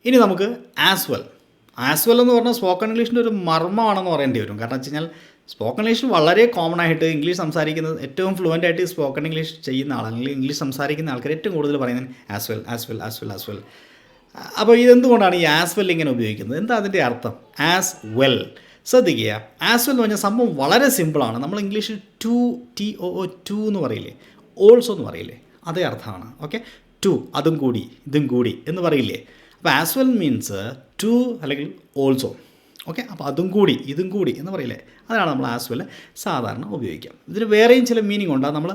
ഇനി നമുക്ക് as well എന്ന് പറഞ്ഞാൽ സ്പോക്കൺ ഇംഗ്ലീഷിൻ്റെ ഒരു മർമ്മമാണെന്ന് പറയേണ്ടി വരും. കാരണം വെച്ച് കഴിഞ്ഞാൽ സ്പോക്കൺ ഇംഗ്ലീഷ് വളരെ കോമൺ ആയിട്ട് ഇംഗ്ലീഷ് സംസാരിക്കുന്നത് ഏറ്റവും ഫ്ലുവൻ്റ് ആയിട്ട് സ്പോക്കൺ ഇംഗ്ലീഷ് ചെയ്യുന്ന ആൾ അല്ലെങ്കിൽ ഇംഗ്ലീഷ് സംസാരിക്കുന്ന ആൾക്കാർ ഏറ്റവും കൂടുതൽ പറയുന്നത് ആസ് വെൽ. അപ്പോൾ ഇതെന്തുകൊണ്ടാണ് ഈ ആസ് വെൽ ഇങ്ങനെ ഉപയോഗിക്കുന്നത്? എന്താ അതിൻ്റെ അർത്ഥം? ആസ് വെൽ ശ്രദ്ധിക്കുക. ആസ് വെൽ എന്ന് പറഞ്ഞാൽ സംഭവം വളരെ സിമ്പിളാണ്. നമ്മൾ ഇംഗ്ലീഷിൽ ടു എന്ന് പറയില്ലേ, ഓൾസോ എന്ന് പറയില്ലേ, അതേ അർത്ഥമാണ്. ഓക്കെ, ടു അതും കൂടി ഇതും കൂടി എന്ന് പറയില്ലേ. അപ്പോൾ ആസ് വെൽ മീൻസ് ടു അല്ലെങ്കിൽ ഓൾസോ. ഓക്കെ, അപ്പോൾ അതും കൂടി ഇതും കൂടി എന്ന് പറയില്ലേ, അതാണ് നമ്മൾ ആസ് വെൽ സാധാരണ ഉപയോഗിക്കാം. ഇതിന് വേറെയും ചില മീനിങ് ഉണ്ട്, നമ്മൾ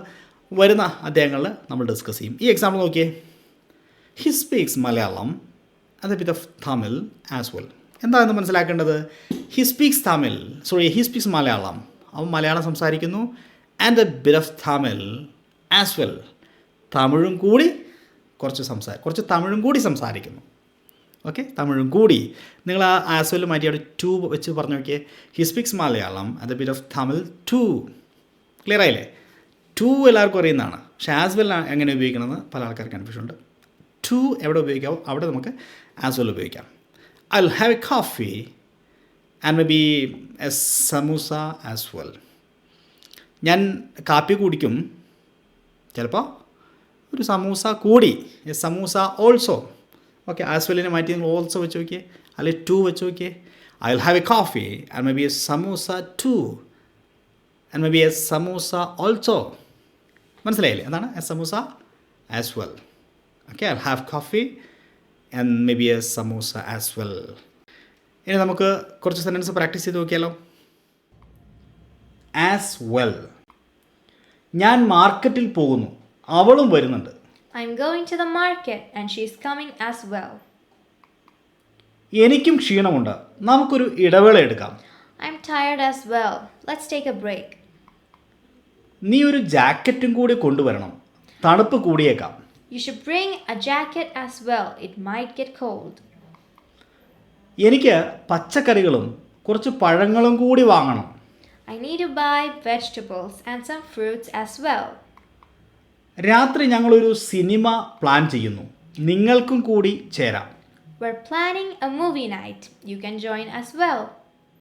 വരുന്ന അധ്യായങ്ങളിൽ നമ്മൾ ഡിസ്കസ് ചെയ്യും. ഈ എക്സാമ്പിൾ നോക്കിയേ, he speaks Malayalam and a bit of Tamil as well. എന്താണെന്ന് മനസ്സിലാക്കേണ്ടത്? ഹി സ്പീക്സ് മലയാളം, അവൻ മലയാളം സംസാരിക്കുന്നു, and a bit of Tamil as well, തമിഴും കൂടി കുറച്ച് തമിഴും കൂടി സംസാരിക്കുന്നു. ഓക്കെ, തമിഴും കൂടി. നിങ്ങൾ ആ ആസ് വെൽ മാറ്റി അവിടെ ടു വെച്ച് പറഞ്ഞു നോക്കിയേ. He speaks Malayalam and a bit of Tamil too. Clear ആയില്ലേ? ടു എല്ലാവർക്കും അറിയുന്നതാണ്, പക്ഷേ ആസ് വെൽ എങ്ങനെ ഉപയോഗിക്കണമെന്ന് പല ആൾക്കാർക്ക് കൺഫ്യൂഷൻ ഉണ്ട്. ടു എവിടെ ഉപയോഗിക്കാമോ അവിടെ നമുക്ക് ആസ് വെൽ ഉപയോഗിക്കാം. I will have a coffee and maybe a samosa as well. ഞാൻ കാപ്പി കുടിക്കും, ചിലപ്പോൾ ഒരു സമൂസ കൂടി, a samosa also. Okay, as വെല്ലിനെ മാറ്റി നിങ്ങൾ ഓൾസോ വെച്ച് നോക്കിയേ, അല്ലെങ്കിൽ ടു വെച്ച് നോക്കിയേ. I will have a coffee and maybe a samosa too and maybe a samosa also. മനസ്സിലായില്ലേ? അതാണ് a samosa as well. Okay, I will have coffee and maybe a samosa as well. ഇനി നമുക്ക് കുറച്ച് സെൻറ്റൻസ് പ്രാക്ടീസ് ചെയ്ത് നോക്കിയാലോ. As well. ഞാൻ മാർക്കറ്റിൽ പോകുന്നു, അവളും വരുന്നുണ്ട്. I'm going to the market and she's coming as well. എനിക്കും ക്ഷീണമുണ്ട്, നമുക്കൊരു ഇടവേള എടുക്കാം. I'm tired as well. Let's take a break. നീ ഒരു ജാക്കറ്റും കൂടി കൊണ്ടുവരണം, തണുപ്പ് കൂടിയേക്കാം. You should bring a jacket as well. It might get cold. എനിക്ക് പച്ചക്കറികളും കുറച്ച് പഴങ്ങളും കൂടി വാങ്ങണം. I need to buy vegetables and some fruits as well. രാത്രി ഞങ്ങളൊരു സിനിമ പ്ലാൻ ചെയ്യുന്നു, നിങ്ങൾക്കും കൂടി ചേരാം. We're planning a movie night. You can join as well.